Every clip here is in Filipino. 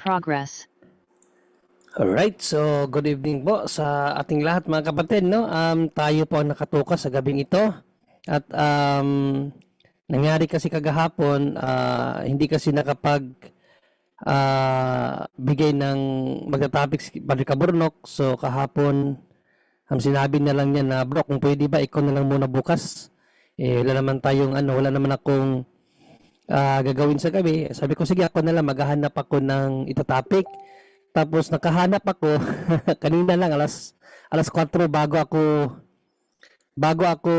progress. Alright, so good evening po sa ating lahat mga kapatid, no? Tayo po ang nakatukas sa gabing ito. At nangyari kasi kagahapon, hindi kasi bigay ng magta-topic si Padre Caburnok. So kahapon, sinabi na lang niya na, bro, kung pwede ba, ikaw na lang muna bukas. Wala naman akong gagawin sa gabi. Sabi ko, sige, ako na lang, maghahanap ako ng itatopic. Tapos nakahanap ako kanina lang alas 4 bago ako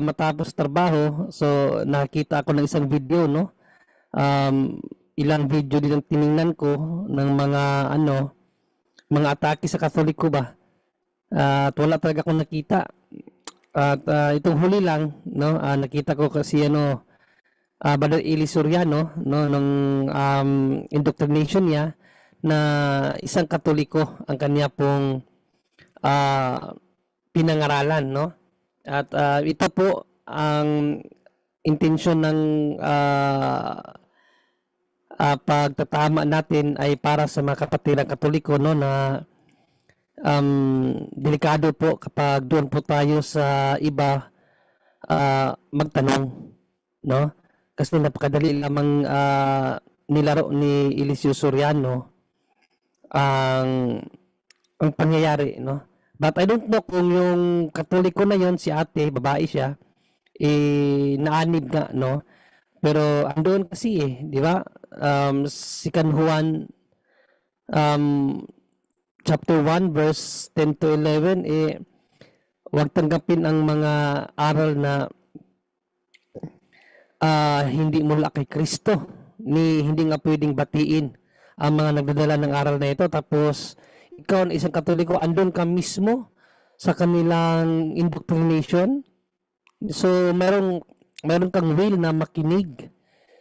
matapos trabaho. So nakita ako ng isang video, no. Ilang video din ang tiningnan ko ng mga atake sa Katoliko ba. At wala talaga akong nakita. At itong huli lang, no, nakita ko kasi Brother Eli Soriano, no, ng indoctrination niya na isang Katoliko ang kanya pong pinangaralan, no? At ito po ang intensyon ng pagtatama natin ay para sa mga kapatiran Katoliko, no, na delikado po kapag doon po tayo sa iba magtanong, no? Kasi napakadali lamang nilaro ni Eliseo Soriano ang pangyayari, no? But I don't know kung yung Katoliko na yon, si ate, babae siya, naanib nga, no? Pero andoon kasi di ba? Si San Juan chapter 1 verse 10 to 11, huwag tanggapin ang mga aral na hindi mula kay Kristo, hindi nga pwedeng batiin ang mga nagdadala ng aral na ito. Tapos ikaw na isang Katoliko, andun ka mismo sa kanilang indoctrination. So meron kang will na makinig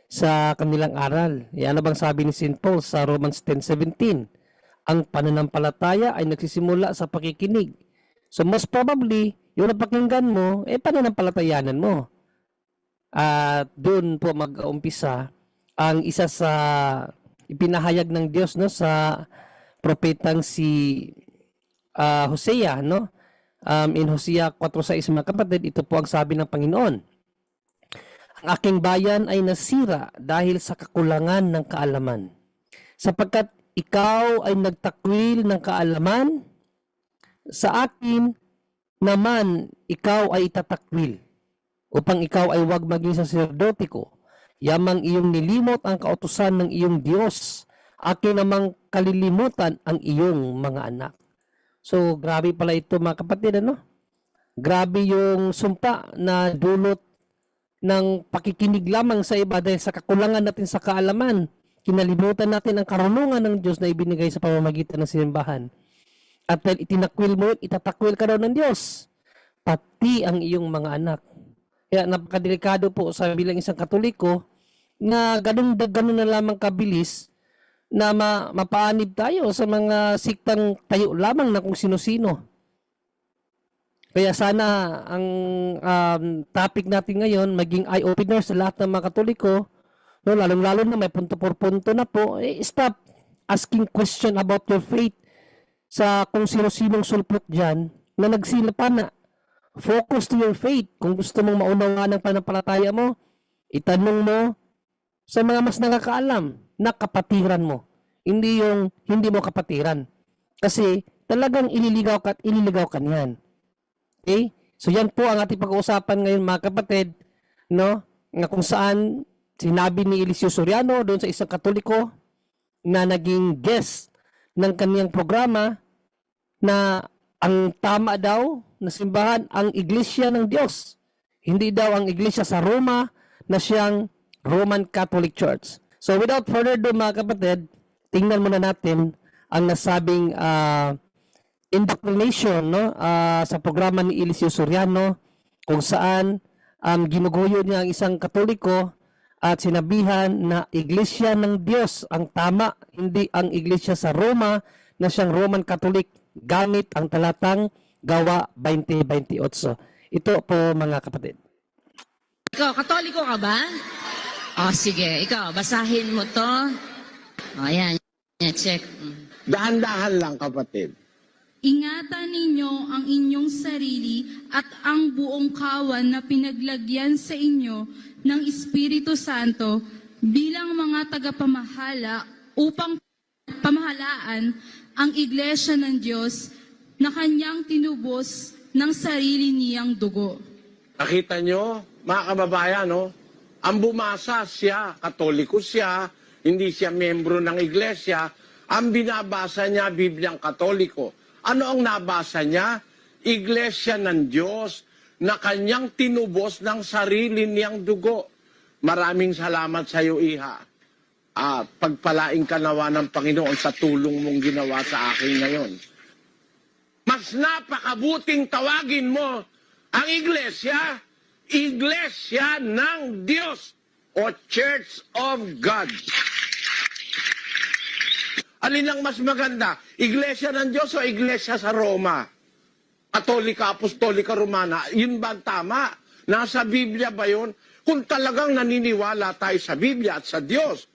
sa kanilang aral. Ano bang sabi ni St. Paul sa Romans 10:17? Ang pananampalataya ay nagsisimula sa pakikinig. So most probably yung napakinggan mo pananampalatayanan mo. At doon po mag-umpisa ang isa sa ipinahayag ng Diyos, no, sa propetang si Hosea, no? In Hosea 4:6, mga kapatid, ito po ang sabi ng Panginoon. Ang aking bayan ay nasira dahil sa kakulangan ng kaalaman. Sapagkat ikaw ay nagtakwil ng kaalaman, sa akin naman ikaw ay itatakwil, upang ikaw ay huwag maging saserdote ko. Yamang iyong nilimot ang kautusan ng iyong Diyos, akin namang kalilimutan ang iyong mga anak. So, grabe pala ito mga kapatid, ano? Grabe yung sumpa na dulot ng pakikinig lamang sa iba dahil sa kakulangan natin sa kaalaman. Kinalimutan natin ang karunungan ng Diyos na ibinigay sa pamamagitan ng simbahan. At dahil itinakwil mo, itatakwil ka daw ng Diyos, pati ang iyong mga anak. Kaya napakadelikado po sa bilang isang Katoliko na ganun na lamang kabilis na mapaanib tayo sa mga siktang tayo lamang na kung sino-sino. Kaya sana ang topic natin ngayon maging eye-opener sa lahat ng mga Katoliko, no, lalong-lalo na may punto por punto na po, stop asking question about your faith sa kung sino-sinong sulpot dyan na nagsilapa na. Focus to your faith. Kung gusto mong maunawaan ang pananampalataya mo, itanong mo sa mga mas nakakaalam na kapatiran mo. Hindi yung hindi mo kapatiran. Kasi talagang ililigaw ka niyan. Okay? So yan po ang ating pag-uusapan ngayon mga kapatid, no? Na kung saan sinabi ni Eliseo Soriano doon sa isang Katoliko na naging guest ng kaniyang programa na ang tama daw na simbahan ang Iglesia ng Diyos. Hindi daw ang Iglesia sa Roma na siyang Roman Catholic Church. So without further ado mga kapatid, tingnan muna natin ang nasabing indoctrination, no, sa programa ni Eliseo Soriano, kung saan ginuguyo niya ang isang Katoliko at sinabihan na Iglesia ng Diyos ang tama, hindi ang Iglesia sa Roma na siyang Roman Catholic, gamit ang talatang Gawa 20:28. Ito po mga kapatid. Ikaw, Katoliko ka ba? O sige, ikaw, basahin mo to. O, ayan. check. Dahan-dahan lang, kapatid. Ingatan ninyo ang inyong sarili at ang buong kawan na pinaglagyan sa inyo ng Espiritu Santo bilang mga tagapamahala upang pamahalaan ang Iglesia ng Diyos na kanyang tinubos ng sarili niyang dugo. Nakita nyo, mga kababayan, no? Ang bumasa siya, katoliko siya, hindi siya membro ng iglesia, ang binabasa niya, Bibliang Katoliko. Ano ang nabasa niya? Iglesia ng Diyos na kanyang tinubos ng sarili niyang dugo. Maraming salamat sa iyo, Iha. Pagpalaing ka nawa ng Panginoon sa tulong mong ginawa sa akin ngayon. Mas napakabuting tawagin mo ang iglesia, Iglesia ng Diyos o Church of God. Alin ang mas maganda? Iglesia ng Diyos o Iglesia sa Roma? Katolika, Apostolika, Romana. Yun ba ang tama? Nasa Biblia ba yun? Kung talagang naniniwala tayo sa Biblia at sa Diyos,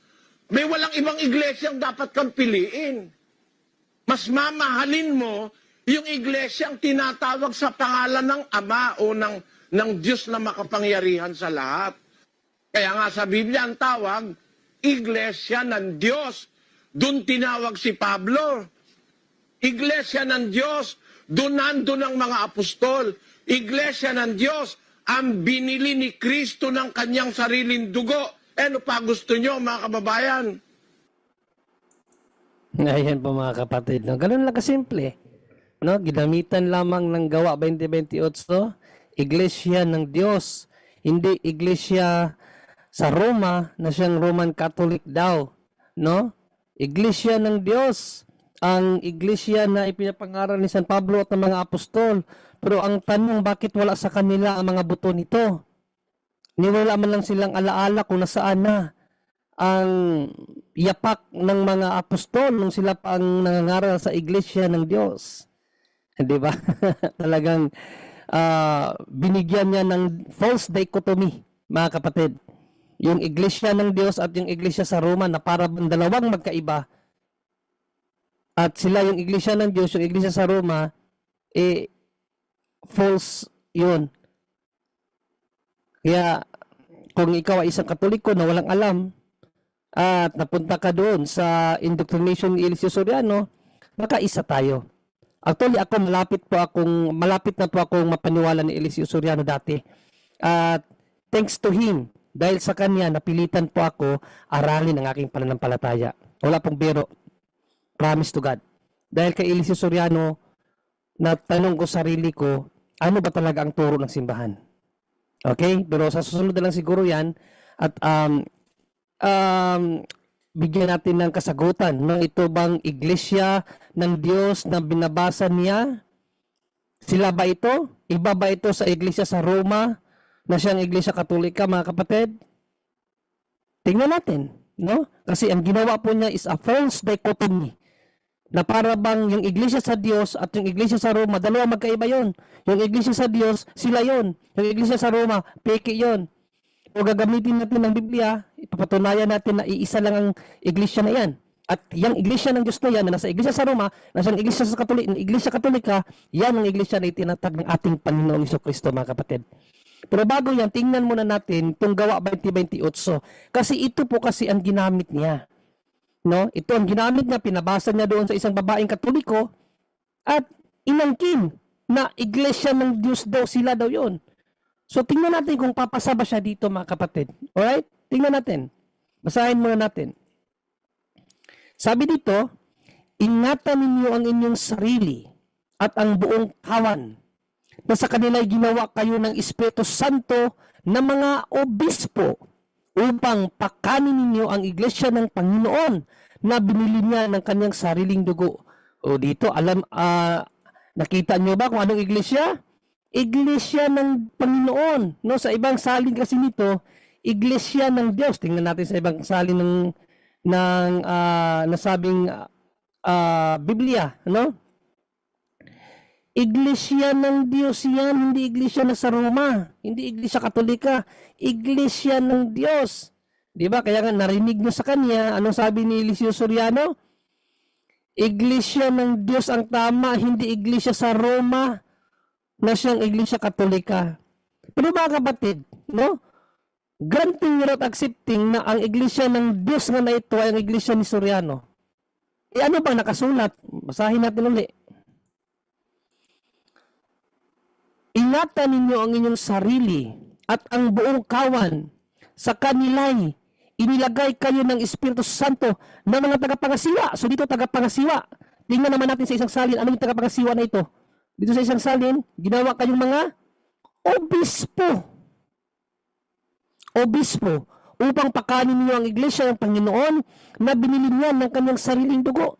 may walang ibang iglesia ang dapat kang piliin. Mas mamahalin mo yung iglesia ang tinatawag sa pangalan ng Ama o ng Diyos na makapangyarihan sa lahat. Kaya nga sa Biblia ang tawag, Iglesia ng Diyos. Doon tinawag si Pablo. Iglesia ng Diyos, doon nandun ang mga apostol. Iglesia ng Diyos, ang binili ni Kristo ng kanyang sariling dugo. Ano pa gusto nyo, mga kababayan? Ayan po mga kapatid. No? Ganun lang kasimple. No? Ginamitan lamang ng gawa 2028, Iglesia ng Diyos. Hindi Iglesia sa Roma na siyang Roman Catholic daw. No? Iglesia ng Diyos. Ang iglesia na ipinapangaral ni San Pablo at ng mga apostol. Pero ang tanong, bakit wala sa kanila ang mga buto nito? Niwala man lang silang alaala kung nasaan na ang yapak ng mga apostol nung sila pa ang nangangaral sa iglesia ng Diyos. Di ba? Talagang binigyan niya ng false dichotomy, mga kapatid. Yung iglesia ng Diyos at yung iglesia sa Roma na para dalawang magkaiba. At sila yung iglesia ng Diyos, yung iglesia sa Roma, false yun. Kaya kung ikaw ay isang Katoliko na walang alam at napunta ka doon sa indoctrination ni Eliseo Soriano, baka isa tayo. Actually, malapit na po akong mapaniwala ni Eliseo Soriano dati. At thanks to him, dahil sa kanya, napilitan po ako aralin ang aking pananampalataya. Wala pong biro. Promise to God. Dahil kay Eliseo Soriano, natanong ko sarili ko, ano ba talaga ang turo ng simbahan? Okay? Pero sa susunod na lang siguro yan at bigyan natin ng kasagutan. No? Ito bang iglesia ng Diyos na binabasa niya? Sila ba ito? Iba ba ito sa iglesia sa Roma na siyang iglesia katolika, mga kapatid? Tingnan natin. No? Kasi ang ginawa po niya is a false dichotomy. Na para bang yung iglesia sa Diyos at yung iglesia sa Roma, dalawa magkaiba yon. Yung iglesia sa Diyos, sila yon. Yung iglesia sa Roma, peke yon. O gagamitin natin ng Biblia, ipapatunayan natin na iisa lang ang iglesia na yan. At yung iglesia ng Diyos na yan, na nasa iglesia sa Roma, nasa iglesia sa iglesia katolika, yan ang iglesia na itinatag ng ating Panginoong Jesucristo, mga kapatid. Pero bago yan, tingnan muna natin itong gawa 2028. Kasi ito po kasi ang ginamit niya. No? Ito ang ginamit niya, pinabasa niya doon sa isang babaeng Katoliko at inangkin na iglesia ng Diyos daw, sila daw yon. So tingnan natin kung papasa ba siya dito, mga kapatid. Alright? Tingnan natin. Basahin muna natin. Sabi dito, ingatan ninyo ang inyong sarili at ang buong kawan na sa kanila'y ginawa kayo ng Espiritu Santo na mga obispo upang pakanin ninyo ang iglesia ng Panginoon na binili niya ng kanyang sariling dugo. O dito, nakita nyo ba kung anong iglesia? Iglesia ng Panginoon. No, sa ibang salin kasi nito, iglesia ng Diyos. Tingnan natin sa ibang salin ng nasabing Biblia, no? Iglesia ng Diyos yan, hindi iglesia na sa Roma, hindi iglesia katolika, iglesia ng Diyos. Di ba? Kaya nga narinig nyo sa kanya, anong sabi ni Eliseo Soriano? Iglesia ng Diyos ang tama, hindi iglesia sa Roma na siyang iglesia katolika. Pero mga kapatid, no? Granting without accepting na ang iglesia ng Diyos nga na ito ay ang iglesia ni Soriano. Ano bang nakasulat? Basahin natin ulit. Ingatan ninyo ang inyong sarili at ang buong kawan. Sa kanila'y inilagay kayo ng Espiritu Santo ng mga tagapangasiwa. So dito tagapangasiwa. Tingnan naman natin sa isang salin. Ano yung tagapangasiwa na ito? Dito sa isang salin, ginawa kayong mga obispo. Obispo, upang pakanin niyo ang iglesia ng Panginoon na binili niya ng kanyang sariling dugo.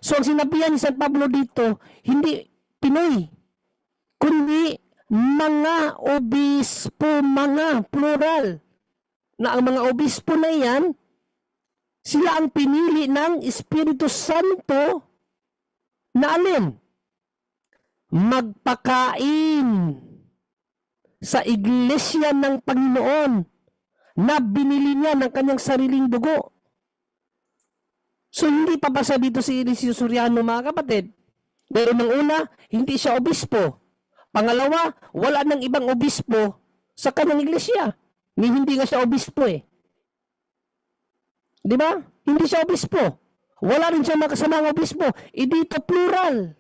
So ang sinabihan ni San Pablo dito, hindi Pinoy, kundi mga obispo, mga plural. Na ang mga obispo na yan, sila ang pinili ng Espiritu Santo na alin? Magpakain sa iglesia ng Panginoon na binili niya ng kanyang sariling dugo. So hindi papasa dito si Eliseo Soriano, mga kapatid. Dahil ng una, hindi siya obispo. Pangalawa, wala nang ibang obispo sa kanyang iglesia. Hindi nga siya obispo eh. Di ba? Hindi siya obispo. Wala rin siya makasamang obispo. Dito plural.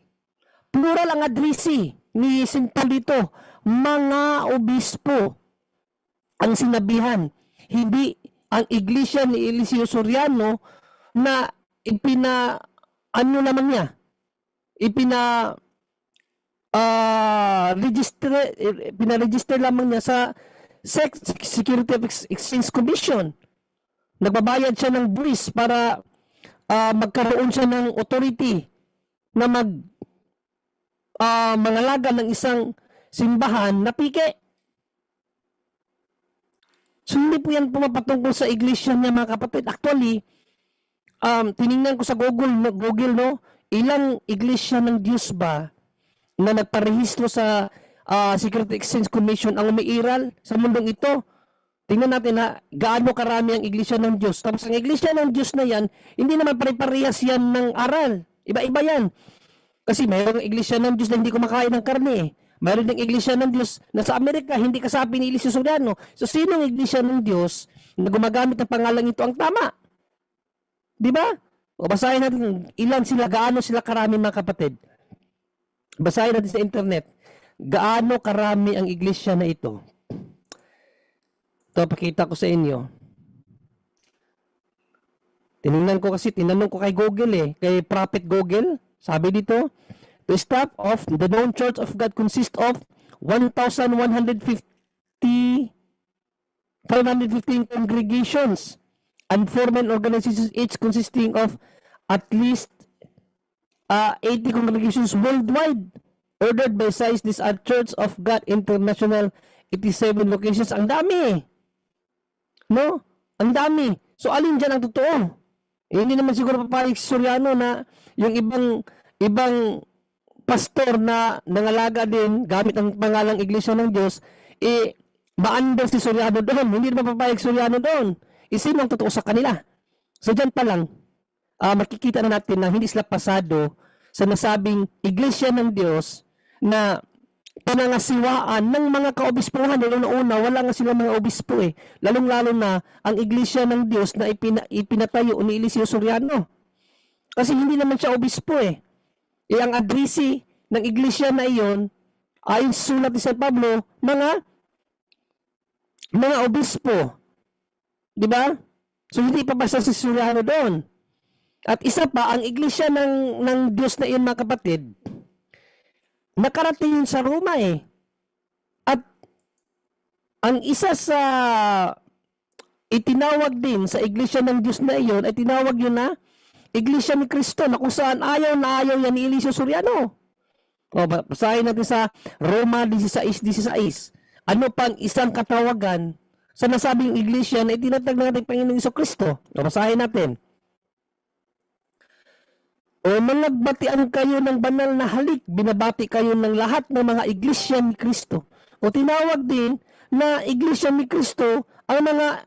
Plural ang addressee ni St. Paul dito. Mga obispo ang sinabihan. Hindi ang iglesia ni Eliseo Soriano na pinaregister lamang niya sa Security of Exchange Commission. Nagbabayad siya ng buwis para magkaroon siya ng authority na mangalaga ng isang simbahan na pike. So hindi po yan pumapatungkol sa iglesia niya, mga kapatid. Actually, tiningnan ko sa Google, no, ilang iglesia ng Diyos ba na nagparehistro sa Security Exchange Commission ang umiiral sa mundong ito? Tingnan natin na gaano karami ang iglesia ng Diyos. Tapos ang iglesia ng Diyos na yan, hindi naman pare-parehas yan ng aral. Iba-iba yan. Kasi mayroong iglesia ng Diyos na hindi kumakain ng karne. Mayroon ng iglesia ng Diyos na sa Amerika, hindi kasapi ni Eliseo Soriano. So, sino ang iglesia ng Diyos na gumagamit ng pangalang ito ang tama? Di ba? O basahin natin ilan sila, gaano sila karami, mga kapatid. Basahin natin sa internet. Gaano karami ang iglesia na ito? Ito, pakita ko sa inyo. Tinanong ko kay Google kay Prophet Google. Sabi dito, the staff of the known Church of God consists of 1,115 congregations and 4 main organizations, each consisting of at least 80 congregations worldwide. Ordered by size, these are Church of God International, 87 locations. Ang dami. No? Ang dami. So, alin dyan ang totoo? Hindi naman siguro papayag si Soriano na yung ibang pastor na nangalaga din gamit ang pangalang Iglesia ng Diyos, ma-under si Soriano doon. Hindi naman papayag Soriano doon. Sino ang totoo sa kanila? So dyan pa lang, makikita na natin na hindi sila pasado sa nasabing Iglesia ng Diyos na panangasiwaan ng mga kaobispuhan. Lalo na una, wala nga sila mga obispo Lalong-lalo na ang Iglesia ng Diyos na ipinatayo ni Eliseo Soriano. Kasi hindi naman siya obispo ang addressee ng iglesia na iyon, ayon sa sulat ni San Pablo, mga obispo. Di ba? So hindi pa basta si Soriano doon. At isa pa, ang iglesia ng Diyos na iyon, mga kapatid, nakarating yun sa Roma At ang isa sa itinawag din sa iglesia ng Diyos na iyon, ay tinawag yun na Iglesia ni Cristo, na kung saan ayaw na ayaw yan ni Eliseo Soriano. Basahin natin sa Roma 16:16. Ano pang isang katawagan sa nasabing iglesia na itinatag ng ating Panginoong Jesucristo? Basahin natin. O managbatian kayo ng banal na halik, binabati kayo ng lahat ng mga iglesia ni Cristo. O tinawag din na iglesia ni Cristo ang mga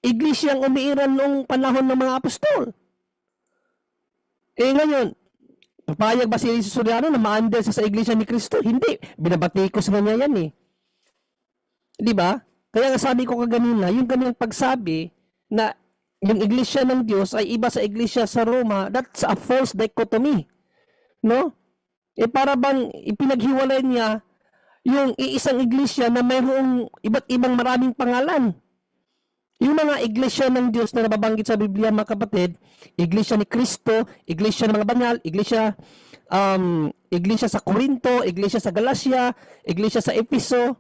iglesyang umiiral noong panahon ng mga apostol. Ngayon, papayag ba si Jesus Soriano na ma-under siya sa Iglesia ni Cristo? Hindi. Binabatikos na niya yan eh. Di ba? Kaya nga sabi ko kaganina, yung kanyang pagsabi na yung Iglesia ng Diyos ay iba sa Iglesia sa Roma, that's a false dichotomy. No? Para bang ipinaghiwalay niya yung iisang iglesia na mayroong iba't ibang maraming pangalan. Yung mga iglesia ng Diyos na nababanggit sa Biblia, mga kapatid, iglesia ni Cristo, iglesia ng mga banal, iglesia sa Corinto, iglesia sa Galacia, iglesia sa Efeso,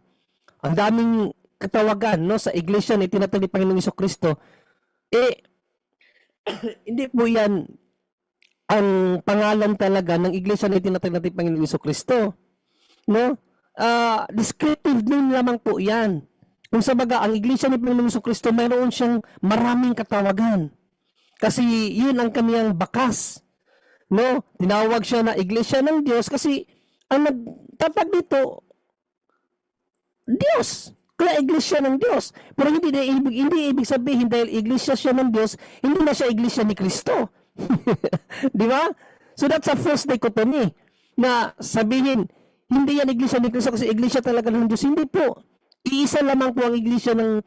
ang daming katawagan no sa iglesia na itinatag ni Panginoong Jesucristo. Hindi po yan ang pangalan talaga ng iglesia na itinatag natin Panginoong Jesucristo. No? Descriptive name lamang po yan. Kung sa baga, ang iglesia ni Panginoong Jesucristo, mayroon siyang maraming katawagan. Kasi yun ang kaniyang bakas. No? Tinawag siya na iglesia ng Diyos kasi ang nagtatag dito, Diyos. Kaya iglesia ng Diyos. Pero hindi ibig sabihin dahil iglesia siya ng Diyos, hindi na siya iglesia ni Kristo. Di ba? So that's a false dichotomy na sabihin, hindi yan iglesia ni Kristo kasi iglesia talaga ng Diyos. Hindi po. Iisa lamang po ang iglesia ng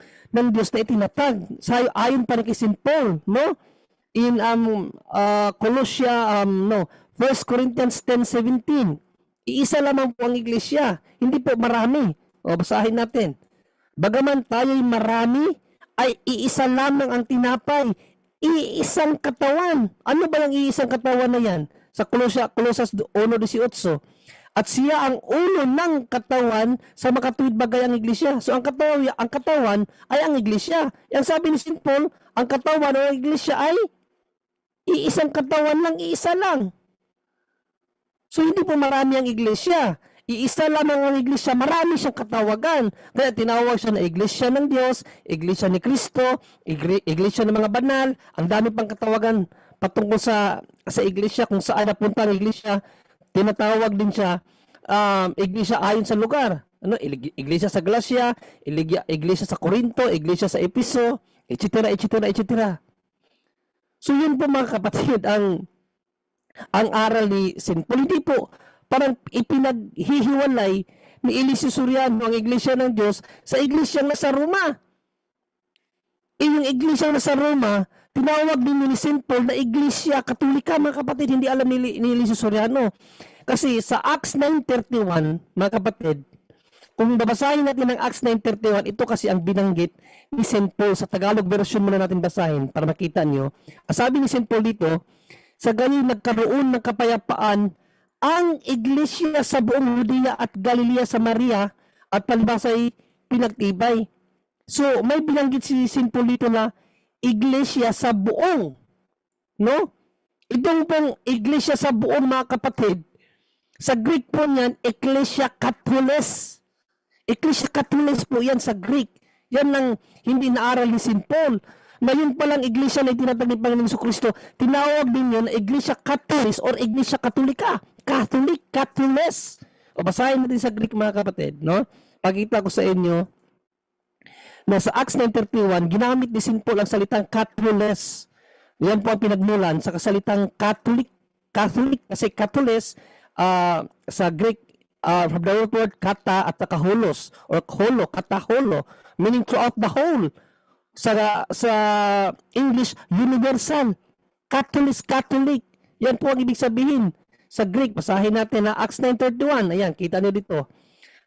Diyos na itinatag. Ayon pa rin kay St. Paul, no? In 1 Corinthians 10:17. Iisa lamang po ang iglesia. Hindi po marami. O basahin natin. Bagaman tayo'y marami, ay iisa lamang ang tinapay. Iisang katawan. Ano ba yung iisang katawan na yan? Sa Colosas 1:18. At siya ang ulo ng katawan sa makatuwid bagay ang iglesia. So ang katawan ay ang iglesia. Yang sabi ni St. Paul, ang katawan o ang iglesia ay iisang katawan lang, iisa lang. So hindi po marami ang iglesia. Iisa lamang ang iglesia, marami siyang katawagan. Kaya tinawag siya na iglesia ng Diyos, iglesia ni Kristo, iglesia ng mga banal, ang dami pang katawagan patungkol sa iglesia, kung saan napunta ang iglesia. Tinatawag din siya iglesia ayon sa lugar. Ano? Iglesia sa Galacia, iglesia sa Corinto, iglesia sa Efeso, etc., etc., etc. So yun po mga kapatid ang aral ni St. Paul. Hindi po parang ipinaghihiwalay ni Eliseo Soriano ang iglesia ng Diyos sa iglesia na sa Roma. Yung iglesia na sa Roma, tinawag din ni St. Paul na iglesia katolika, mga kapatid. Hindi alam ni Eliseo Soriano. Kasi sa Acts 9:31, mga kapatid, kung babasahin natin ang Acts 9:31, ito kasi ang binanggit ni St. Paul. Sa Tagalog version muna natin basahin para makita nyo. Sabi ni St. Paul dito, sa gayon nagkaroon ng kapayapaan ang iglesia sa buong Judea at Galilea, Samaria at palibasay pinagtibay. So, may binanggit si St. Paul dito na iglesia sa buong, no? Itong pong iglesia sa buong, mga kapatid, sa Greek po niyan, Ecclesia Catholicos. Ecclesia Catholicos po yan sa Greek. Yan lang hindi naaral ni St. Paul. Ngayon palang iglesia na itinatag ni Panginoong Jesucristo, tinawag din yun na Iglesia Catholicos or Iglesia Katolika. Catholic, Catholicos. O basahin natin sa Greek, mga kapatid, no? Pakita ko sa inyo na sa Acts 9:31, ginamit ni St. Paul ang salitang Catholicos. Yan po ang pinagmulan sa kasalitang Catholic kasi Catholicos sa Greek from the root word kata at holos or holo, kataholo, meaning throughout the whole. Sa English, universal. Catholic. Yan po ang ibig sabihin. Sa Greek, basahin natin na Acts 9:31. Ayan, kita niyo dito.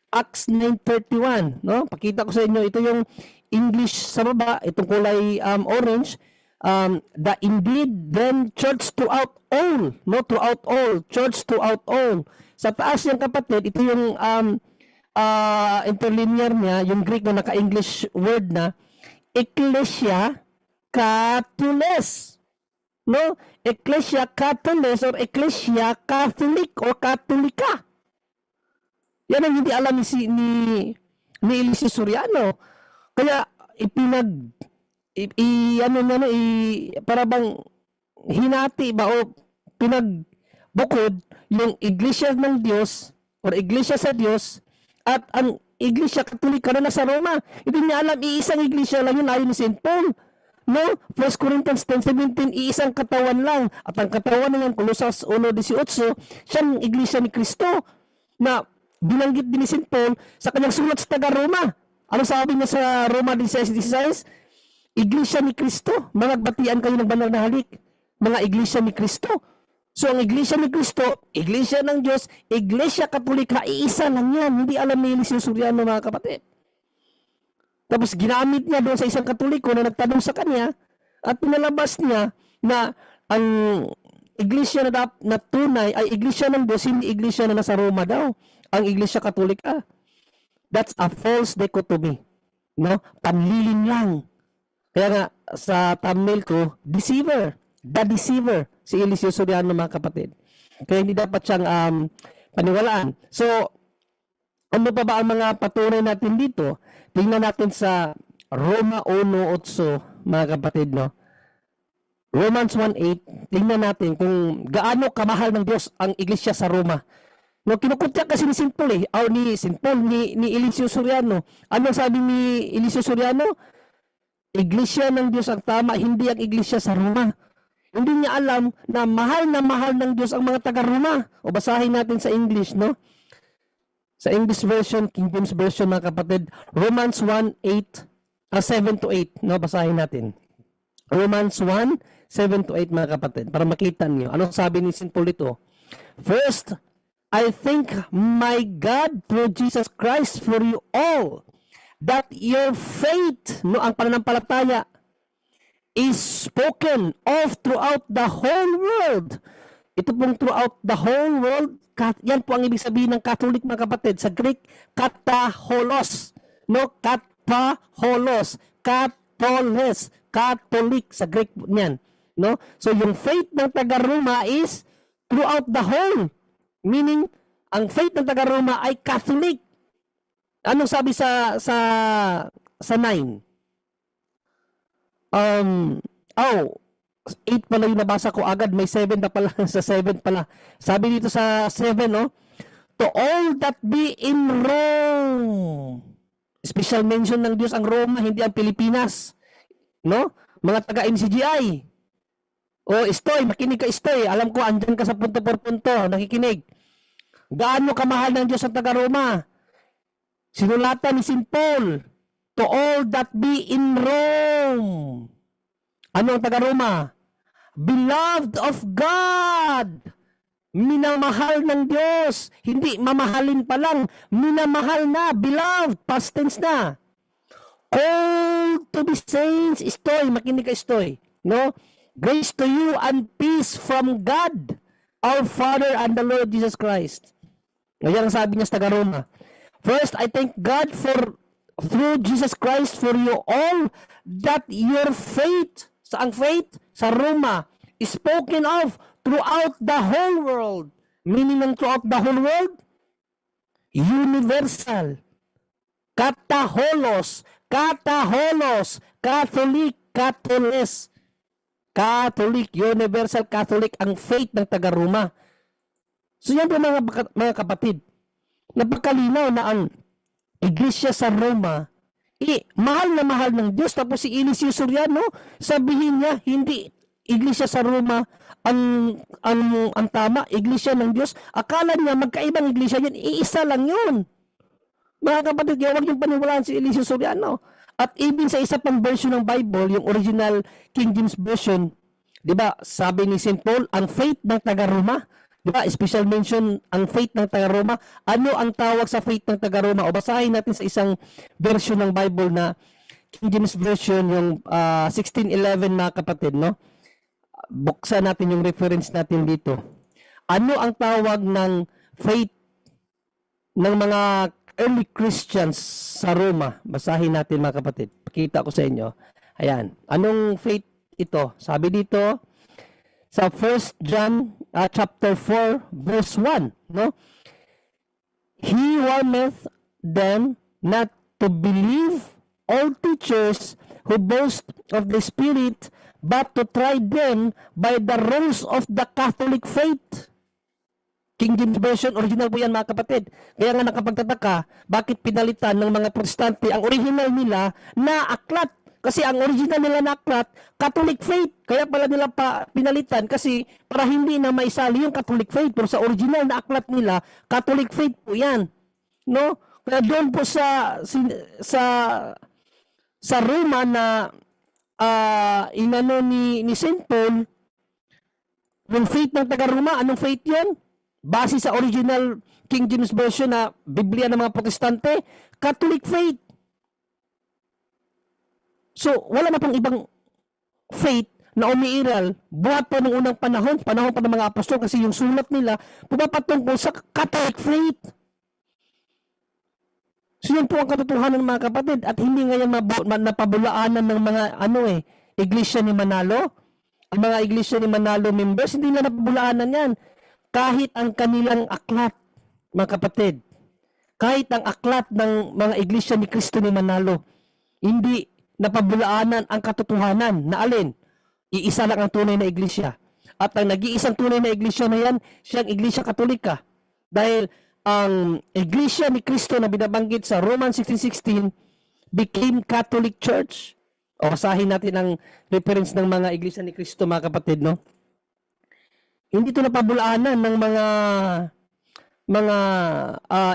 Acts 9:31, no? Pakita ko sa inyo, ito yung English sa baba, itong kulay orange. The indeed then church throughout all, no? Throughout all, church throughout all. Sa taas yung kapatid, ito yung interlinear niya, yung Greek na naka-English word na Ecclesia Catholicos. No? Ecclesia Catholicos or Ecclesia Catholic or Katolika. Yan ang hindi alam ni Eliseo Soriano. Kaya para bang hinati ba o pinagbukod yung iglesia ng Diyos or iglesia sa Diyos at ang iglesia Katolika na nasa Roma. Hindi niya alam, iisang iglesia lang yun ayon ni St. Paul. No? 1 Corinthians 10:17, iisang katawan lang. At ang katawan na yan, Colosas 1:18, siyang iglesia ni Kristo na binanggit din ni St. Paul sa kanyang sulat sa taga-Roma. Ano sabi niya sa Roma 16:16? Iglesia ni Kristo, mga batian kayo ng banal na halik. Mga iglesia ni Kristo. So ang iglesia ni Kristo, iglesia ng Diyos, iglesia katolika, iisa lang yan. Hindi alam ni Eliseo Soriano, mga kapatid. Tapos ginamit niya doon sa isang katoliko na nagtanong sa kanya at pinalabas niya na ang iglesia na tunay ay iglesia ng Diyos, hindi iglesia na nasa Roma daw. Ang iglesia katolika. That's a false dichotomy. No? Panlilin lang. Kaya nga, sa thumbnail ko, deceiver. The deceiver. Si Eliseo Soriano, mga kapatid. Kaya hindi dapat siyang paniwalaan. So, ano pa ba ang mga patunay natin dito? Tingnan natin sa Roma 1:8, mga kapatid, no? Romans 1:8, tingnan natin kung gaano kamahal ng Diyos ang iglesia sa Roma. No, kinukutya kasi ni St. Paul ni Eliseo Soriano. Ano sabi ni Eliseo Soriano? Iglesia ng Diyos ang tama, hindi ang iglesia sa Roma. Hindi niya alam na mahal ng Diyos ang mga taga-Roma. O basahin natin sa English, no? Sa English version, King James version, mga kapatid, Romans 1:8, 7-8, no? Basahin natin. Romans 1:7-8, mga kapatid, para makita niyo. Ano sabi ni St. Paul dito? First, I thank my God through Jesus Christ for you all, that your faith, no, ang pananampalataya, is spoken of throughout the whole world. Ito pong throughout the whole world, yan po ang ibig sabihin ng Catholic, mga kapatid. Sa Greek, kataholos. No, kataholos. Katoles. Catholic sa Greek niyan. No? So yung faith ng taga-Roma is throughout the whole. Meaning, ang faith ng taga-Roma ay Catholic. Anong sabi sa 9? 8 pala yung nabasa ko agad. May 7 na pala. Sa 7 pala. Sabi dito sa 7, no? To all that be in Rome. Special mention ng Diyos ang Roma, hindi ang Pilipinas. No? Mga taga-MCGI. O, Estoy, makinig ka, Estoy. Alam ko, andyan ka sa punto por punto. Nakikinig. Gaano kamahal ng Diyos ang taga-Roma? Sinulatan ni St. Paul, to all that be in Rome. Ano ang taga-Roma? Beloved of God. Minamahal ng Diyos. Hindi mamahalin pa lang. Minamahal na. Beloved. Past tense na. Called to be saints. Estoy. Makinig ka, Estoy. No? Grace to you and peace from God, our Father and the Lord Jesus Christ. Ngayon ang sabi niya sa taga-Roma. First, I thank God through Jesus Christ for you all, that your faith, sa faith sa Roma, is spoken of throughout the whole world. Meaning ng throughout the whole world? Universal. Kataholos, Catholic, Catoles. Catholic, universal Catholic, ang faith ng taga-Roma. So yan po mga kapatid. Napakalinaw na ang iglesia sa Roma, mahal na mahal ng Diyos. Tapos si Eliseo Soriano, sabihin niya, hindi iglesia sa Roma ang tama, iglesia ng Diyos. Akala niya magkaibang iglesia yan, iisa lang yun. Mga kapatid, huwag niyong paniwalaan si Eliseo Soriano. At even sa isa pang version ng Bible, yung original King James Version, di ba, sabi ni St. Paul, ang faith ng taga-Roma, di ba, special mention ang faith ng taga-Roma. Ano ang tawag sa faith ng taga-Roma? O basahin natin sa isang version ng Bible na King James Version, yung 1611, mga kapatid, no? Buksan natin yung reference natin dito. Ano ang tawag ng faith ng mga early Christians sa Roma? Basahin natin, mga kapatid. Pakita ko sa inyo. Ayan. Anong faith ito? Sabi dito sa 1 John chapter 4 verse 1, no? He warneth them not to believe all teachers who boast of the Spirit, but to try them by the rules of the Catholic faith. King James Version, original po yan, mga kapatid. Kaya nga nakapagtataka, bakit pinalitan ng mga protestante ang original nila na aklat Kasi ang original nila na aklat, Catholic faith. Kaya pala nila pinalitan kasi para hindi na maisali yung Catholic faith. Pero sa original na aklat nila, Catholic faith po yan. No? Kaya doon po sa Roma na inano ni St. Paul, yung faith ng taga-Roma, anong faith yan? Base sa original King James Version na Biblia ng mga Protestante, Catholic faith. So, wala na pang ibang faith na umiiral buhat pa ng unang panahon pa ng mga apostol kasi yung sulat nila pumapatungkol sa Catholic faith. So, yun po ang katotohanan ng mga kapatid at hindi ngayon napabulaanan ng mga iglesia ni Manalo. Ang mga iglesia ni Manalo members, hindi na napabulaanan yan. Kahit ang kanilang aklat, mga kapatid, kahit ang aklat ng mga iglesia ni Cristo ni Manalo, hindi napabulaanan ang katotohanan na alin? Iisa lang ang tunay na iglesia. At ang nag-iisang tunay na iglesia na yan, siyang iglesia katolika. Dahil ang iglesia ni Cristo na binabanggit sa Romans 16:16 became Catholic Church. O basahin natin ang reference ng mga iglesia ni Cristo, mga kapatid, no? Hindi ito napabulaanan ng mga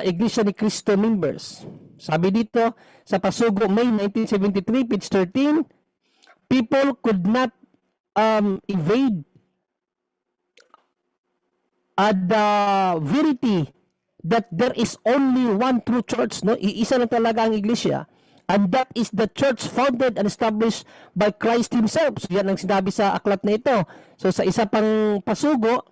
iglesia ni Cristo members. Sabi dito sa Pasugo, May 1973, page 13, people could not evade the verity that there is only one true church, no? Iisa lang talaga ang iglesia. And that is the church founded and established by Christ Himself. So, yan ang sinabi sa aklat na ito. So, sa isa pang pasugo,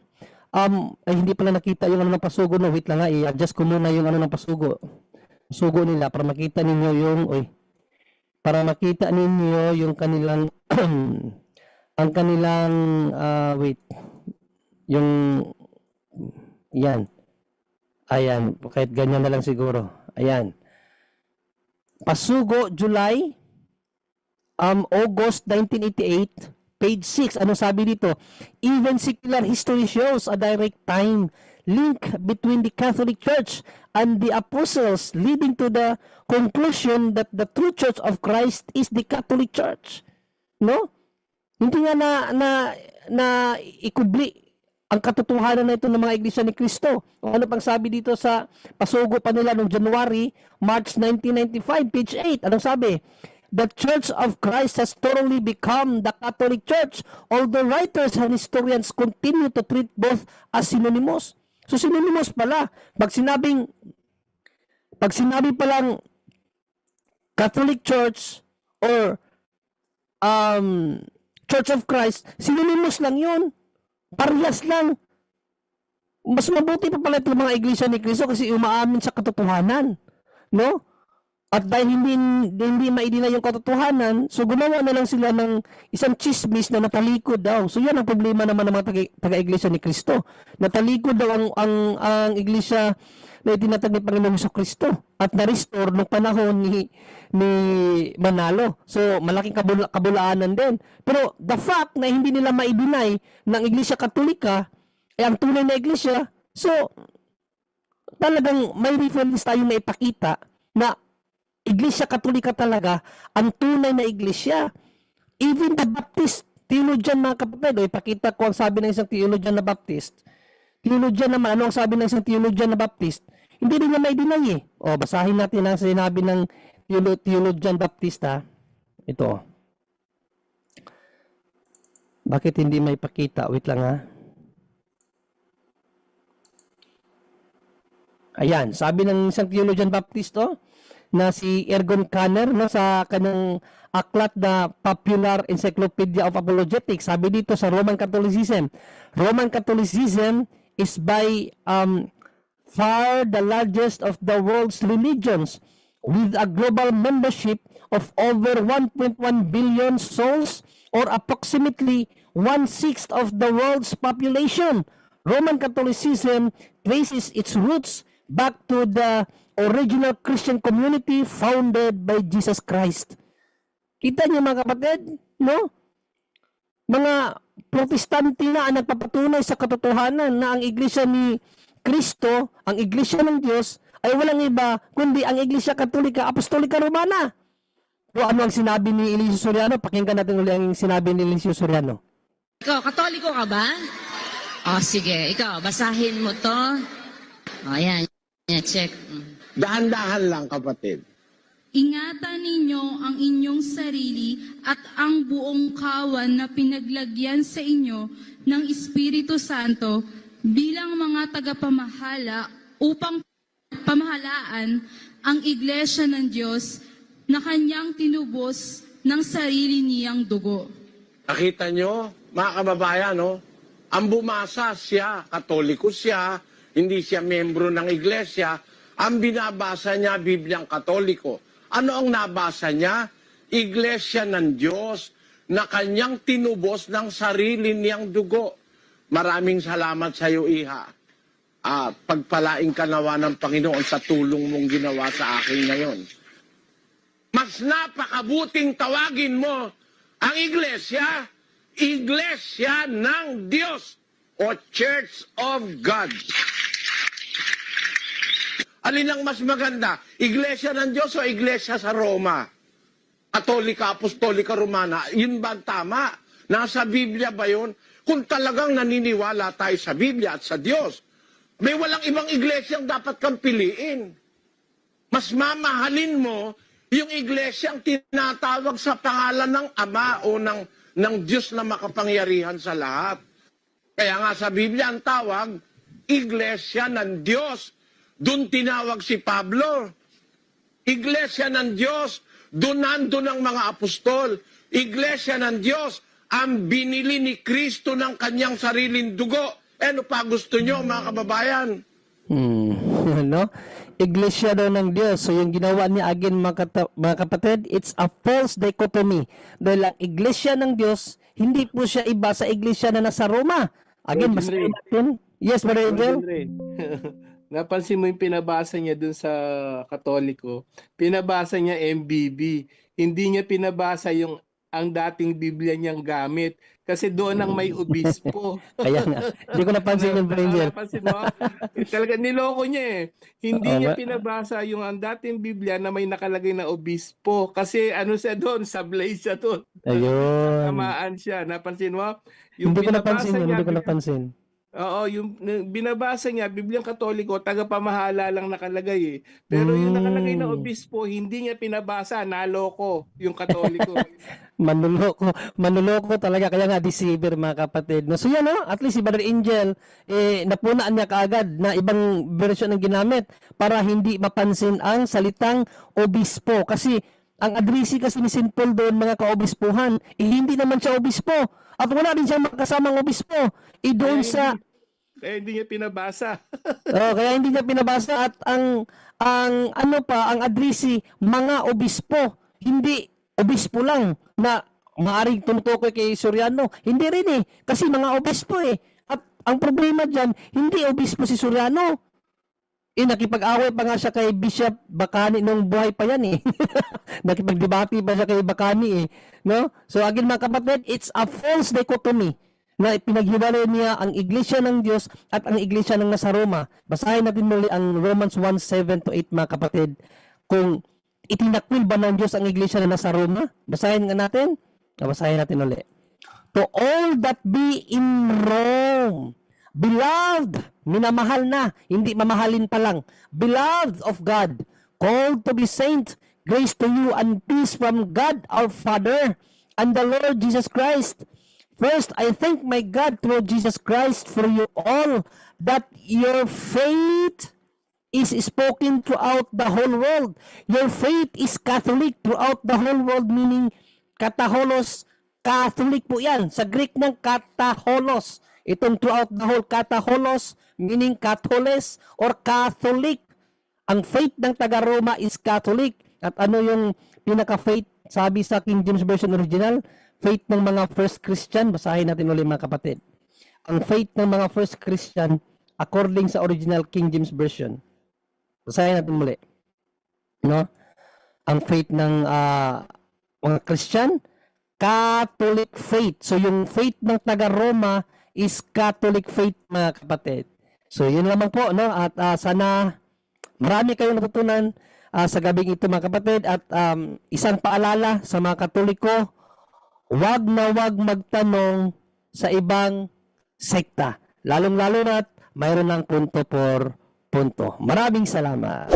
hindi pala nakita yung ano ng pasugo. No? Wait lang nga, i-adjust ko muna yung ano ng pasugo. Pasugo nila para makita ninyo yung, para makita ninyo yung kanilang, ang kanilang, yung, yan. Ayan, kahit ganyan na lang siguro. Ayan. Pasugo, July, August 1988, page 6. Ano sabi dito? Even secular history shows a direct time link between the Catholic Church and the apostles, leading to the conclusion that the true Church of Christ is the Catholic Church. No? Hindi nga na ikubli ang katotohanan na ito ng mga iglesia ni Cristo. Ano pang sabi dito sa pasugo pa nila noong January, March 1995, page 8. Anong sabi? The Church of Christ has thoroughly become the Catholic Church, although writers and historians continue to treat both as synonymous. So synonymous pala. Pag sinabi palang Catholic Church or Church of Christ, synonymous lang yun. Parehas lang. Mas mabuti pa pala itong mga iglesia ni Cristo kasi umaamin sa katotohanan. No? At dahil hindi maidina yung katotohanan, so gumawa na lang sila ng isang chismis na natalikod daw. So yan ang problema naman ng mga taga-iglesia ni Cristo. Natalikod daw ang iglesia na itinatag ni Panginoon Jesucristo at na-restore nung panahon ni Manalo. So malaking kabulaanan din. Pero the fact na hindi nila ma-deny ng iglesia katolika ay ang tunay na iglesia, so talagang may reference tayong naipakita na iglesia katolika talaga ang tunay na iglesia. Even the Baptist theologian, mga kapatid, ipakita ko ang sabi ng isang theologian na Baptist. Theologian naman, ano ang sabi ng isang theologian na Baptist? Hindi rin niya may deny. Basahin natin ang sinabi ng theologian Baptista. Ito. Bakit hindi may pakita? Wait lang ha. Ayan, sabi ng isang theologian Baptist na si Ergon Kanner sa kanyang aklat na Popular Encyclopedia of Apologetics. Sabi dito sa Roman Catholicism. Roman Catholicism is by far the largest of the world's religions with a global membership of over 1.1 billion souls or approximately 1/6 of the world's population. Roman Catholicism traces its roots back to the original Christian community founded by Jesus Christ. Kita niyo, mga kapatid, no? Mga Protestante na ang nagpapatunay sa katotohanan na ang iglesia ni Kristo, ang iglesia ng Diyos, ay walang iba kundi ang iglesia katolika, apostolika romana. Pero ano ang sinabi ni Eliseo Soriano? Pakinggan natin ulit ang sinabi ni Eliseo Soriano. Ikaw, Katoliko ka ba? O, sige. Ikaw, basahin mo to. O, ayan. Yan, check. Dahan-dahan lang, kapatid. Ingatan ninyo ang inyong sarili at ang buong kawan na pinaglagyan sa inyo ng Espiritu Santo bilang mga tagapamahala upang pamahalaan ang iglesia ng Diyos na kanyang tinubos ng sarili niyang dugo. Nakita nyo, mga kababayan, no? Ang bumasa siya, Katoliko siya, hindi siya membro ng iglesia, ang binabasa niya, Bibliang Katoliko. Ano ang nabasa niya? Iglesia ng Diyos na kanyang tinubos ng sarili niyang dugo. Maraming salamat sa iyo, Iha. Pagpalaing ka nawa ng Panginoon sa tulong mong ginawa sa akin ngayon. Mas napakabuting tawagin mo ang iglesia, iglesia ng Diyos o Church of God. Alin ang mas maganda? Iglesia ng Diyos o iglesia sa Roma? Katolika, Apostolika, Romana. Yun ba tama? Nasa Biblia ba yun? Kung talagang naniniwala tayo sa Biblia at sa Diyos, may walang ibang iglesyang dapat kang piliin. Mas mamahalin mo yung iglesyang tinatawag sa pangalan ng Ama o ng Diyos na makapangyarihan sa lahat. Kaya nga sa Biblia ang tawag, iglesia ng Diyos. Doon tinawag si Pablo. Iglesia ng Diyos, doon nandun ang mga apostol. Iglesia ng Diyos, ang binili ni Kristo ng kanyang sariling dugo. Ano pa gusto nyo, mga kababayan? No? Iglesia daw ng Diyos. So yung ginawa niya again, mga kapatid, it's a false dichotomy. Dahil ang iglesia ng Diyos, hindi po siya iba sa iglesia na nasa Roma. Again, mas natin. Yes, Brother Angel? Napansin mo yung pinabasa niya dun sa Katoliko. Pinabasa niya MBB. Hindi niya pinabasa yung ang dating Biblia niyang gamit. Kasi doon ang may obispo. Kaya nga. Hindi ko napansin yung Brother Angel. Napansin mo? Talaga niloko niya eh. Hindi niya pinabasa yung ang dating Biblia na may nakalagay na obispo. Kasi ano siya doon? Sablay siya doon. Ayun. Tamaan siya. Napansin mo? Hindi ko napansin yun. Hindi ko napansin. Oo, yung binabasa niya, Bibliang Katoliko, tagapamahala lang nakalagay eh. Pero yung nakalagay na obispo, hindi niya pinabasa, naloko yung Katoliko. Manuloko talaga, kaya nga deceiver, mga kapatid. No, so yan, no? At least si Brother Angel, napunaan niya kaagad na ibang version ang ginamit para hindi mapansin ang salitang obispo. Kasi ang addressee kasi ni St. Paul doon, mga kaobispuhan, hindi naman siya obispo. At wala din siyang makasamang obispo. Doon sa... Kaya hindi niya pinabasa. Kaya hindi niya pinabasa at ang addressee, mga obispo, hindi obispo lang na maaring tumutukoy kay Soriano. Hindi rin eh, kasi mga obispo eh. At ang problema dyan, hindi obispo si Soriano. Nakipag-away pa nga siya kay Bishop Bacani nung buhay pa yan eh. Nakipag-debate pa siya kay Bacani eh. No? So again, mga kapatid, it's a false dichotomy na pinaghiwalay niya ang iglesia ng Diyos at ang iglesia ng nasa Roma. Basahin natin muli ang Romans 1:7-8, mga kapatid. Kung itinakwil ba ng Diyos ang iglesia na nasa Roma? Basahin nga natin. Basahin natin ulit. To all that be in Rome, beloved, minamahal na, hindi mamahalin pa lang, beloved of God, called to be saint, grace to you and peace from God our Father and the Lord Jesus Christ. First, I thank my God through Jesus Christ for you all, that your faith is spoken throughout the whole world. Your faith is Catholic throughout the whole world, meaning kataholos, Catholic po yan. Sa Greek ng kataholos. Itong throughout the whole, kataholos, meaning Catholes or Catholic. Ang faith ng taga-Roma is Catholic. At ano yung pinaka-faith? Sabi sa King James Version Original, faith ng mga first Christian. Basahin natin ulit, mga kapatid. Ang faith ng mga first Christian according sa original King James Version. Basahin natin muli. No? Ang faith ng mga Christian, Catholic faith. So yung faith ng taga-Roma is Catholic faith, mga kapatid. So yun lamang po, no? At sana marami kayong natutunan sa gabing ito mga kapatid, at isang paalala sa mga Katoliko, wag na wag magtanong sa ibang sekta. Lalong-lalo na't mayroon ng punto por punto. Maraming salamat.